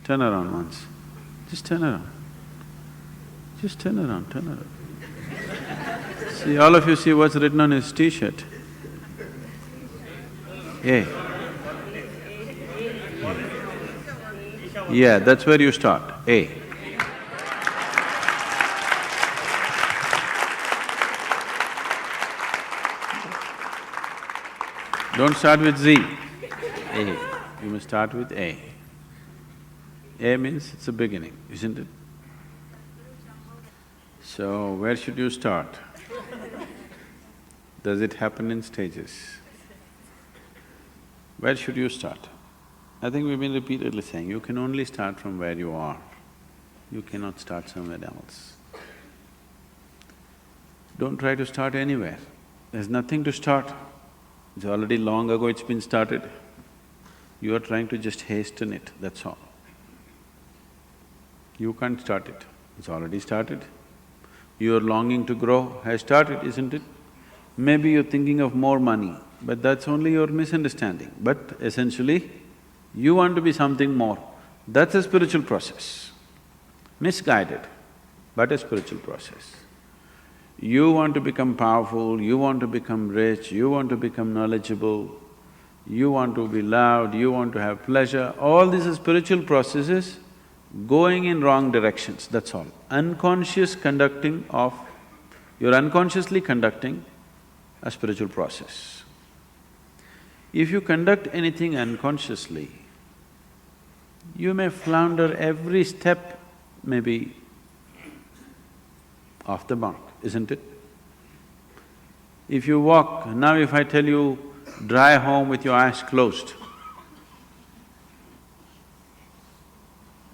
Turn around once. Just turn around. Just turn around, turn around. See, all of you see what's written on his t-shirt? A. Yeah, that's where you start, A. Don't start with Z, A. You must start with A. A means it's a beginning, isn't it? So, where should you start? Does it happen in stages? Where should you start? I think we've been repeatedly saying, you can only start from where you are. You cannot start somewhere else. Don't try to start anywhere. There's nothing to start. It's already long ago it's been started. You are trying to just hasten it, that's all. You can't start it, it's already started. Your longing to grow has started, isn't it? Maybe you're thinking of more money, but that's only your misunderstanding. But essentially, you want to be something more. That's a spiritual process. Misguided, but a spiritual process. You want to become powerful, you want to become rich, you want to become knowledgeable, you want to be loved, you want to have pleasure, all these are spiritual processes going in wrong directions, that's all. Unconscious conducting of… you're unconsciously conducting a spiritual process. If you conduct anything unconsciously, you may flounder every step, maybe off the mark, isn't it? If you walk… now if I tell you, drive home with your eyes closed,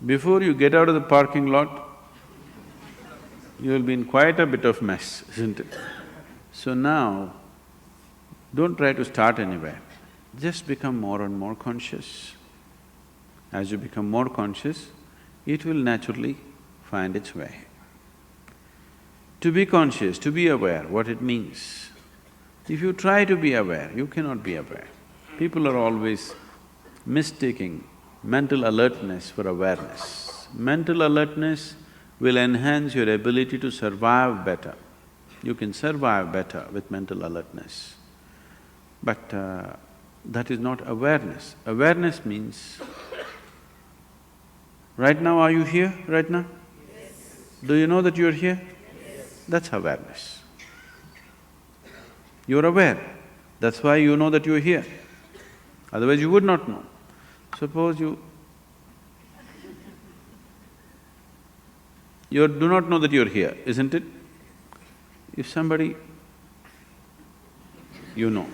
before you get out of the parking lot, you will be in quite a bit of mess, isn't it? So now, don't try to start anywhere, just become more and more conscious. As you become more conscious, it will naturally find its way. To be conscious, to be aware, what it means. If you try to be aware, you cannot be aware. People are always mistaking mental alertness for awareness. Mental alertness will enhance your ability to survive better. You can survive better with mental alertness. But that is not awareness. Awareness means, right now are you here, right now? Yes. Do you know that you're here? Yes. That's awareness. You're aware, that's why you know that you're here. Otherwise you would not know. Suppose you do not know that you're here, isn't it? If somebody… you know.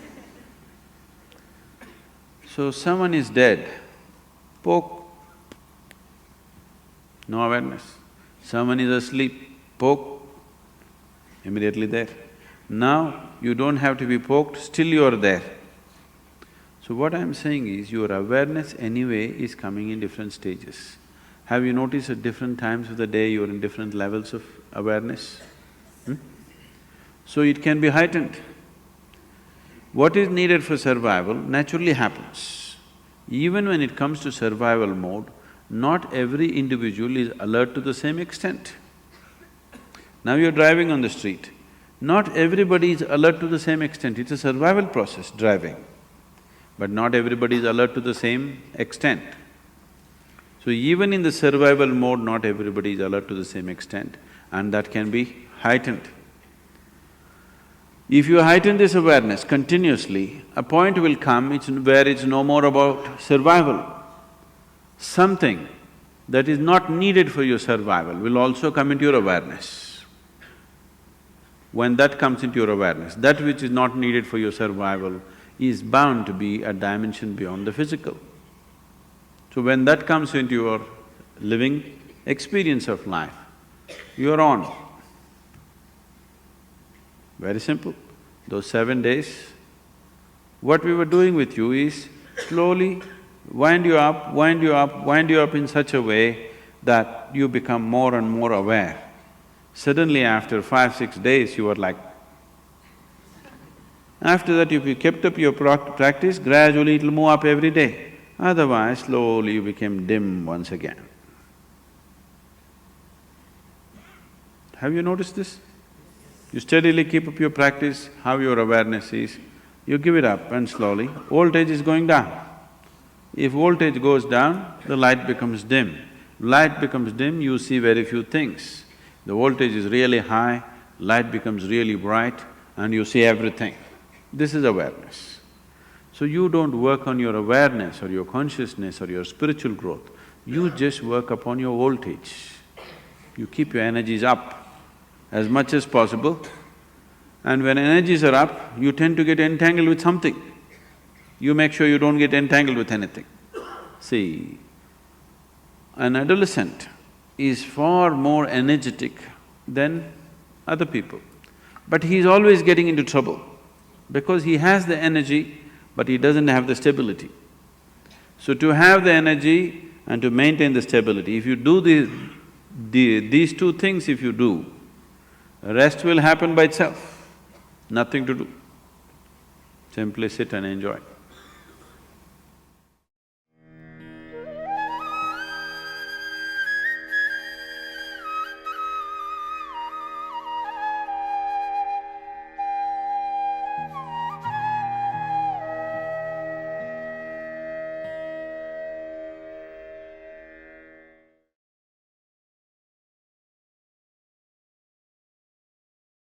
So someone is dead, poke, no awareness. Someone is asleep, poke, immediately there. Now you don't have to be poked, still you are there. So what I'm saying is, your awareness anyway is coming in different stages. Have you noticed at different times of the day you're in different levels of awareness? So it can be heightened. What is needed for survival naturally happens. Even when it comes to survival mode, not every individual is alert to the same extent. Now you're driving on the street, not everybody is alert to the same extent, it's a survival process, driving. But not everybody is alert to the same extent. So even in the survival mode, not everybody is alert to the same extent, and that can be heightened. If you heighten this awareness continuously, a point will come where it's no more about survival. Something that is not needed for your survival will also come into your awareness. When that comes into your awareness, that which is not needed for your survival is bound to be a dimension beyond the physical. So when that comes into your living experience of life, you're on. Very simple. Those 7 days, what we were doing with you is slowly wind you up, wind you up, wind you up in such a way that you become more and more aware. Suddenly after 5-6 days, you are like… After that, if you kept up your practice, gradually it'll move up every day. Otherwise, slowly you became dim once again. Have you noticed this? You steadily keep up your practice, how your awareness is, you give it up and slowly, voltage is going down. If voltage goes down, the light becomes dim. Light becomes dim, you see very few things. The voltage is really high, light becomes really bright and you see everything. This is awareness. So you don't work on your awareness or your consciousness or your spiritual growth, you just work upon your voltage. You keep your energies up as much as possible, and when energies are up, you tend to get entangled with something. You make sure you don't get entangled with anything. See, an adolescent is far more energetic than other people, but he's always getting into trouble because he has the energy, but he doesn't have the stability. So to have the energy and to maintain the stability, if you do these two things if you do, rest will happen by itself, nothing to do. Simply sit and enjoy.